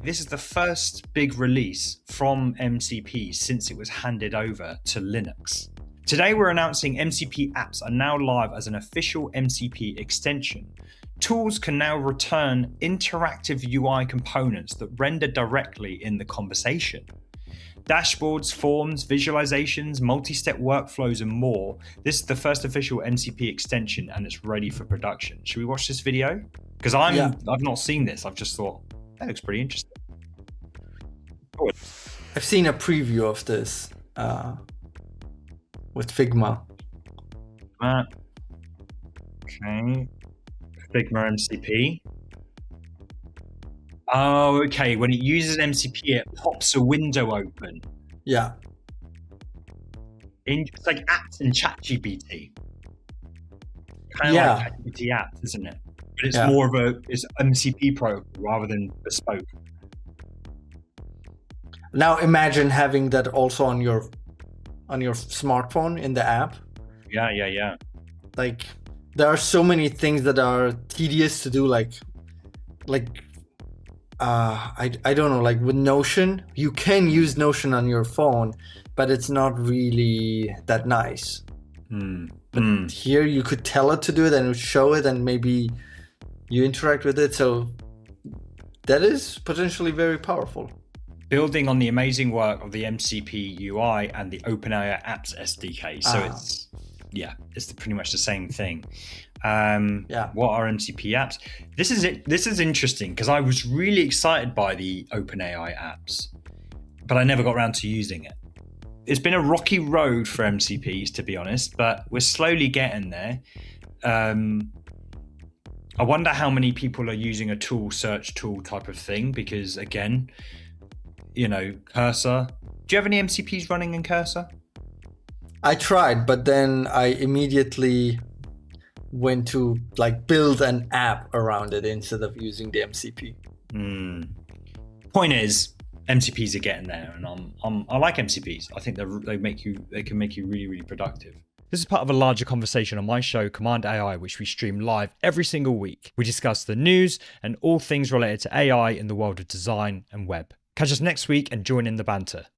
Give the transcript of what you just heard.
this is the first big release from MCP since it was handed over to Linux. Today we're announcing MCP Apps are now live as an official MCP extension. Tools can now return interactive UI components that render directly in the conversation. Dashboards, forms, visualizations, multi-step workflows, and more. This is the first official MCP extension and it's ready for production. Should we watch this video? Because I've not seen this. I've just thought, that looks pretty interesting. I've seen a preview of this with Figma. Okay. Figma MCP. Oh, okay. When it uses MCP, it pops a window open. Yeah. It's like apps in ChatGPT. Kind of like ChatGPT apps, isn't it? But it's more of it's MCP protocol rather than bespoke. Now imagine having that also on your smartphone in the app. Yeah. Like there are so many things that are tedious to do, like I don't know, like with Notion, you can use Notion on your phone, but it's not really that nice. But here you could tell it to do it and it would show it and maybe you interact with it. So that is potentially very powerful. Building on the amazing work of the MCP UI and the OpenAI Apps SDK. So it's pretty much the same thing. What are MCP apps? This is interesting because I was really excited by the OpenAI apps, but I never got around to using it. It's been a rocky road for MCPs, to be honest, but we're slowly getting there. I wonder how many people are using a tool search tool type of thing, because again, Cursor. Do you have any MCPs running in Cursor? I tried, but then I immediately went to build an app around it instead of using the MCP. Point is, MCPs are getting there, and I like MCPs. I think they can make you really, really productive. This is part of a larger conversation on my show, Cmd+AI, which we stream live every single week. We discuss the news and all things related to AI in the world of design and web. Catch us next week and join in the banter.